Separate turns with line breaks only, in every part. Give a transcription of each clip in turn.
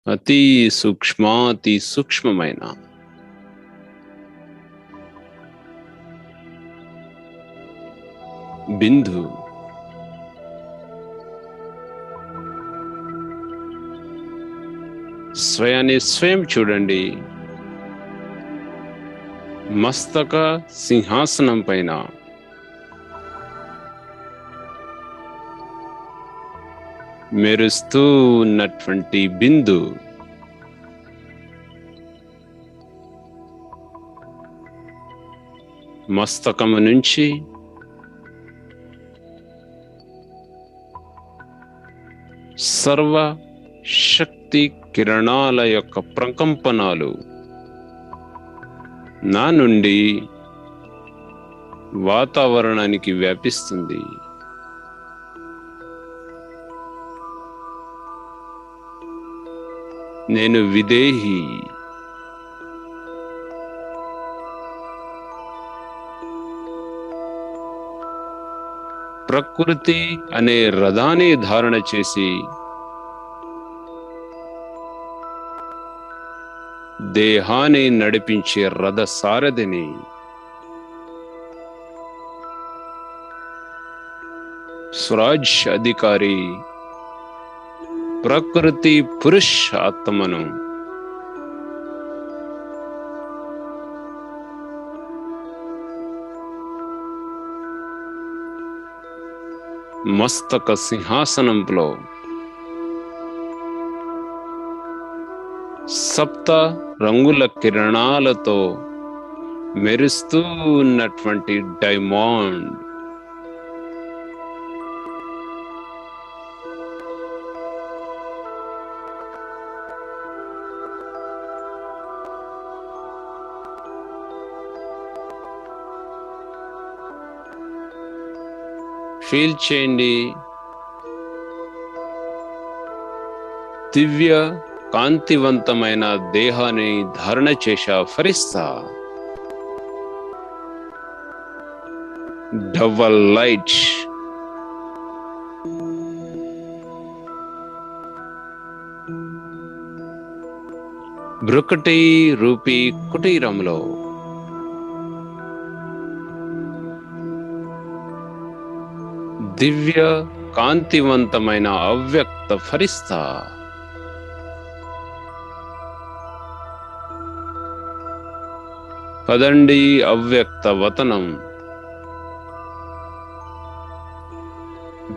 అతి సూక్ష్మాతి సూక్ష్మమైన బిందు స్వయాన్ని స్వయం చూడండి. మస్తక సింహాసనం పైన మెరుస్తూ ఉన్నటువంటి బిందు మస్తకము నుంచి సర్వ శక్తి కిరణాల యొక్క ప్రకంపనాలు నా నుండి వాతావరణానికి వ్యాపిస్తుంది. నేను విదేహి. ప్రకృతి అనే రథాన్ని ధారణ చేసి దేహాన్ని నడిపించే రథ సారథిని స్వరాజ్ అధికారి ప్రకృతి పురుష ఆత్మను మస్తక సింహాసనంలో సప్త రంగుల కిరణాలతో మెరుస్తూ ఉన్నటువంటి డైమండ్ ఫీల్ చేయండి. దివ్య కాంతివంతమైన దేహాన్ని ధారణ చేశా ఫరిస్తా. డబల్ లైట్ బ్రుకటి రూపీ కుటీరంలో దివ్య కాంతివంతమైన అవ్యక్త ఫరిస్తా. పదండి అవ్యక్త వతనం.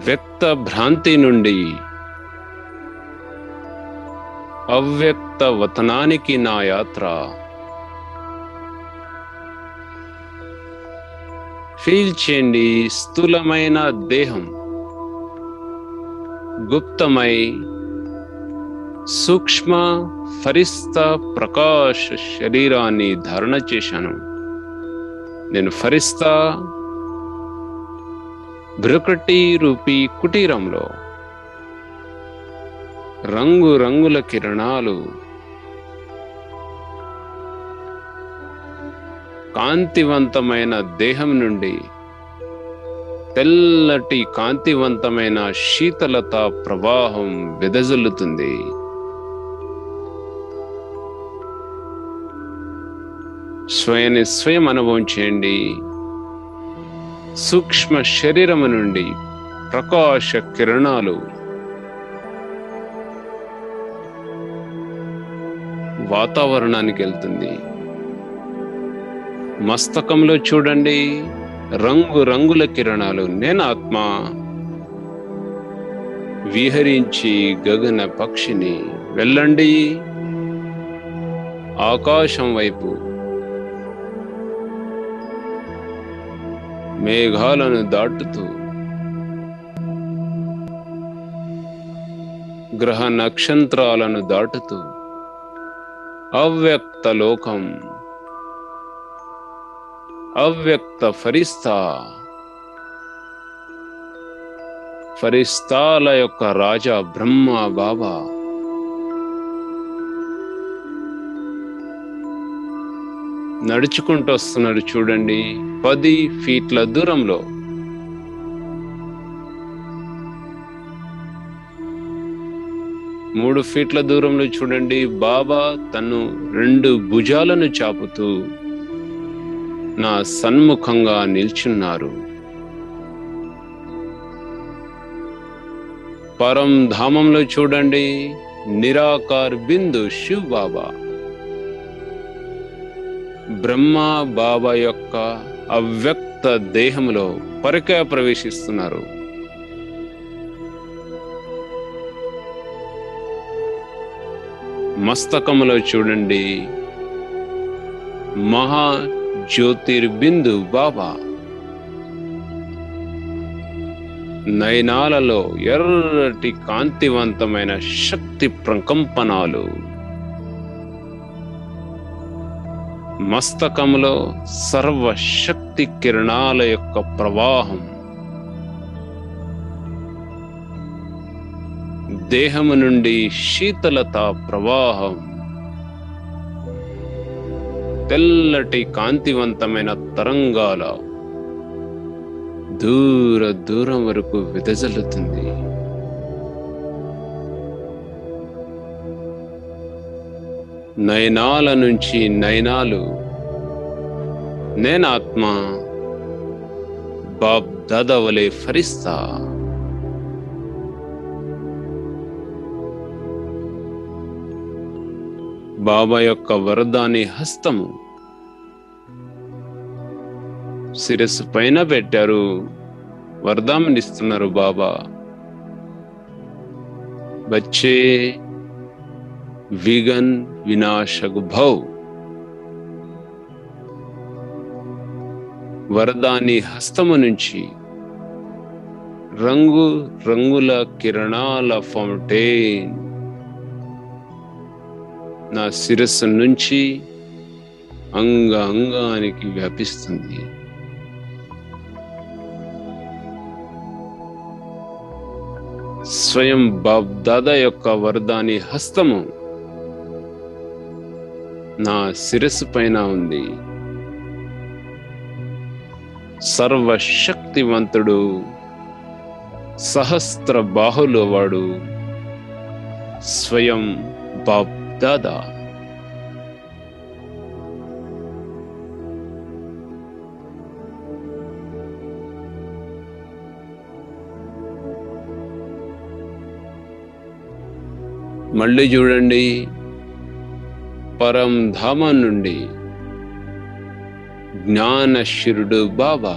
వ్యక్త భ్రాంతి నుండి అవ్యక్త వతనానికి నా యాత్ర. ఫీల్ చేయండి. స్థూలమైన దేహం గుప్తమై సూక్ష్మ ఫరిస్త ప్రకాశ శరీరాన్ని ధారణ చేశాను. నేను ఫరిస్తా బ్రుకటి రూపీ కుటీరంలో రంగు రంగుల కిరణాలు కాంతివంతమైన దేహం నుండి తెల్లటి కాంతివంతమైన శీతలత ప్రవాహం వెదజల్లుతుంది. స్వయాన్ని స్వయం అనుభవం చేయండి. సూక్ష్మ శరీరము నుండి ప్రకాశ కిరణాలు వాతావరణానికి వెళ్తుంది. మస్తకంలో చూడండి రంగు రంగుల కిరణాలు. నేను ఆత్మ విహరించి గగన పక్షిని. వెళ్ళండి ఆకాశం వైపు. మేఘాలను దాటుతూ గ్రహ నక్షత్రాలను దాటుతూ అవ్యక్త లోకం అవ్యక్త ఫరిస్తా. ఫరిస్తాల యొక్క రాజా బ్రహ్మ బాబా నడుచుకుంటూ వస్తున్నాడు. చూడండి 10 ఫీట్ల దూరంలో 3 ఫీట్ల దూరంలో చూడండి, బాబా తను 2 భుజాలను చాపుతూ నా సన్ముఖంగా నిల్చున్నారు. పరం ధామంలో చూడండి, నిరాకార్ బిందు శివ్ బాబా బ్రహ్మ బాబా యొక్క అవ్యక్త దేహంలో పరకా ప్రవేశిస్తున్నారు. మస్తకములో చూడండి, మహా జ్యోతిర్బిందు బాబా నయనాలలో ఎర్రటి కాంతివంతమైన శక్తి ప్రకంపనాలు, మస్తకములో సర్వశక్తి కిరణాల యొక్క ప్రవాహం, దేహము నుండి శీతలత ప్రవాహం, తెల్లటి కాంతివంతమైన తరంగాల దూరం వరకు వెదజల్లుతుంది. నయనాల నుంచి నయనాలు నేనాత్మ బాబ్ దాదా వలె ఫరిస్తా. బాబా యొక్క వరదాని హస్తము శిరస్సు పైన పెట్టారు, వరదామనిస్తున్నారు. బాబా బచ్చే విఘన్ వినాశకు భౌ. వరదాని హస్తము నుంచి రంగు రంగుల కిరణాల ఫౌంటైన్ నా శిరస్సు నుంచి అంగానికి వ్యాపిస్తుంది. స్వయం బాబ్ దాదా యొక్క వరదాని హస్తము నా శిరస్సు పైన ఉంది. సర్వశక్తివంతుడు, సహస్ర బాహుల వాడు స్వయం బాబ్ దాదా. మళ్ళీ చూడండి, పరం ధామం నుండి జ్ఞానశిరుడు బాబా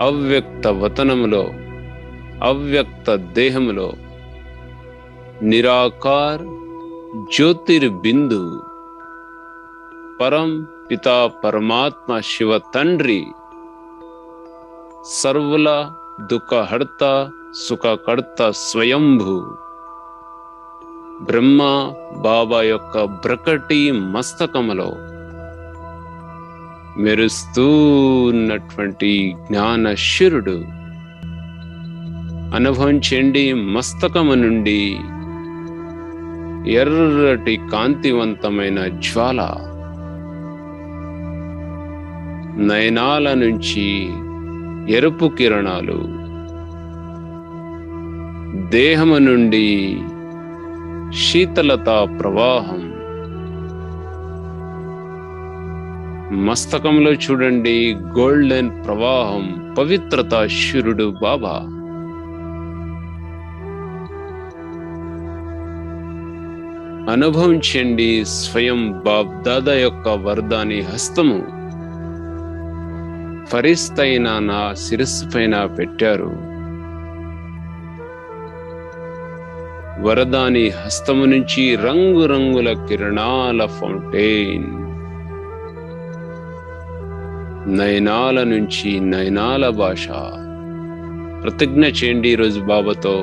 అవ్యక్త వతనములో అవ్యక్త దేహములో నిరాకార్ జ్యోతిర్బిందు పరం పితా పరమాత్మ శివ తండ్రి సర్వుల దుఃఖహర్త సుఖకర్త స్వయంభూ బ్రహ్మ బాబా యొక్క బ్రకటి మస్తకములో మెరుస్తూ ఉన్నటువంటి జ్ఞానశిరుడు అనుభవించండి. మస్తకము నుండి ఎర్రటి కాంతివంతమైన జ్వాల, నయనాల నుంచి ఎరుపు కిరణాలు, దేహము నుండి శీతలత ప్రవాహం, మస్తకంలో చూడండి గోల్డెన్ ప్రవాహం, పవిత్రత శిరుడు బాబా. అనుభవించండి స్వయం బాబ్ దాదా యొక్క వరదాని హస్తము ఫరిస్తైన నా శిరస్సు పైన పెట్టారు. వరదాని హస్తము నుంచి రంగురంగుల కిరణాల ఫౌంటైన్, నయనాల నుంచి నయనాల భాష. ప్రతిజ్ఞ చేయండి ఈరోజు బాబాతో,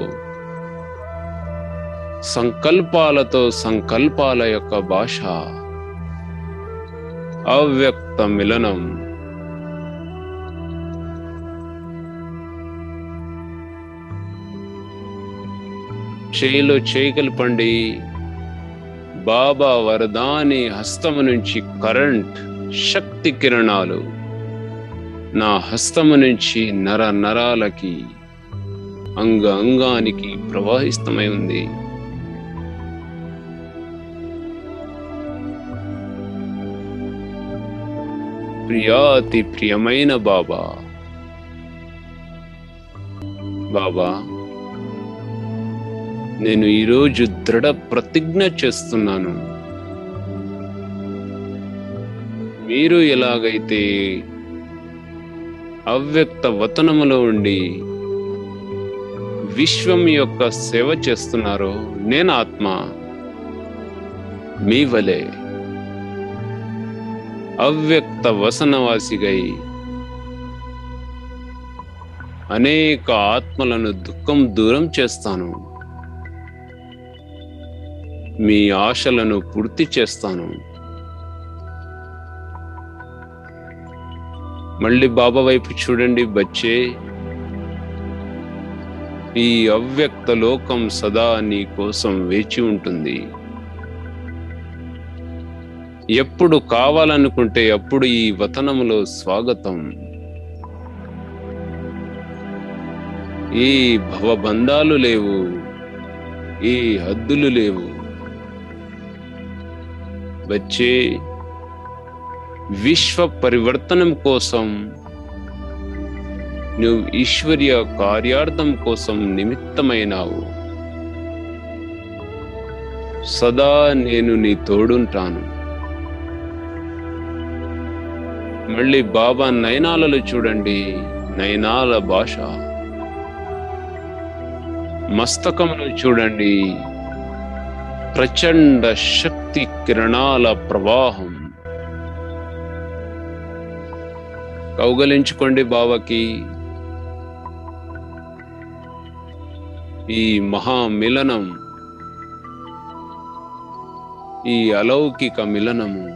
సంకల్పాలతో సంకల్పాల యొక్క భాష, అవ్యక్త మిలనం. చేయిలో చేయగలపండి. బాబా వరదాని హస్తము నుంచి కరెంట్ శక్తి కిరణాలు నా హస్తము నుంచి నర నరాలకి అంగ అంగానికి ప్రవాహిస్తమై ఉంది. ప్రియాతి ప్రియమైన బాబా, బాబా, నేను ఈరోజు దృఢ ప్రతిజ్ఞ చేస్తున్నాను. మీరు ఎలాగైతే అవ్యక్త వతనములో ఉండి విశ్వం యొక్క సేవ చేస్తున్నారో, నేను ఆత్మ మీ వలె అవ్యక్త వసనవాసిగై అనేక ఆత్మలను దుఃఖం దూరం చేస్తాను. మీ ఆశలను పూర్తి చేస్తాను. మళ్ళీ బాబా వైపు చూడండి బచ్చే. ఈ అవ్యక్త లోకం సదా నీ కోసం వేచి ఉంటుంది. ఎప్పుడు కావాలనుకుంటే అప్పుడు ఈ వతనములో స్వాగతం. ఈ భవబంధాలు లేవు, ఈ హద్దులు లేవు. బచ్చే, విశ్వ పరివర్తనం కోసం, నువ్వు ఈశ్వర్య కార్యార్థం కోసం నిమిత్తమైనావు. సదా నేను నీ తోడుంటాను. మళ్ళీ బాబా నయనాలలో చూడండి, నయనాల భాష. మస్తకమును చూడండి, ప్రచండ శక్తి కిరణాల ప్రవాహం. కౌగలించుకోండి బాబాకి. ఈ మహామిలనం, ఈ అలౌకిక మిలనము,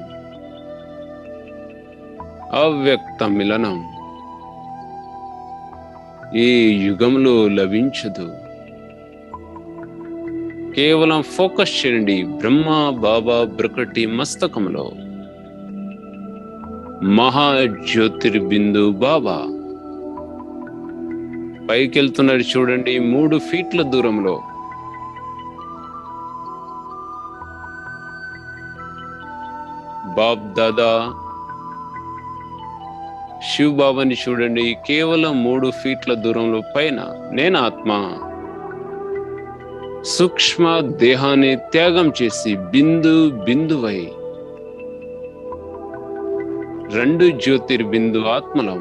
అవ్యక్త మిలనం ఈ యుగంలో లభించదు. కేవలం ఫోకస్ చేయండి బ్రహ్మ బాబా బ్రకటి మస్తకంలో. మహాజ్యోతిర్బిందు బాబా పైకెళ్తున్నారు చూడండి, 3 ఫీట్ల దూరంలో. బాబ్ దాదా శివ్ బాబాని చూడండి, కేవలం 3 ఫీట్ల దూరంలో పైన. నేను ఆత్మ సూక్ష్మ దేహాన్ని త్యాగం చేసి బిందువై 2 జ్యోతిర్బిందు ఆత్మలం,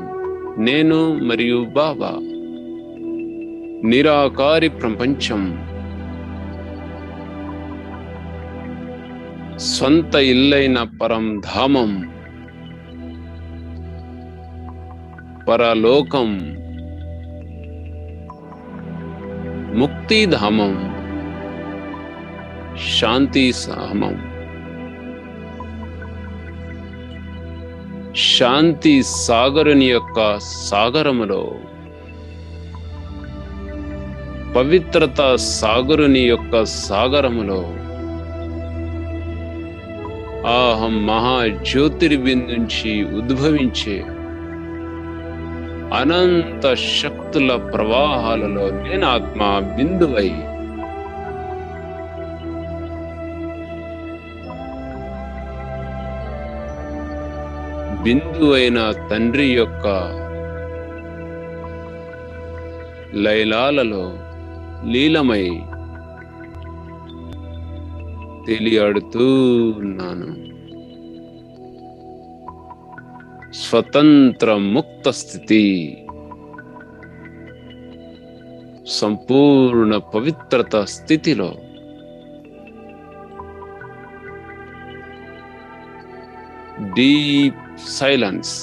నేను మరియు బాబా. నిరాకారి ప్రపంచం, స్వంత ఇల్లైన పరం ధామం, పరలోకం, ముక్తిధామం, శాంతి సామం. శాంతి సాగరుని యొక్క సాగరములో, పవిత్రత సాగరుని యొక్క సాగరములో ఆహం మహాజ్యోతిర్బిందు నుంచి ఉద్భవించే అనంత శక్తుల ప్రవాహాలలో నేను ఆత్మ బిందువై బిందువైన తండ్రి యొక్క లైలాలలో లీలమై తేలియాడుతూ ఉన్నాను. స్వతంత్ర ముక్త స్థితి, సంపూర్ణ పవిత్రత స్థితిలో డీప్ సైలెన్స్,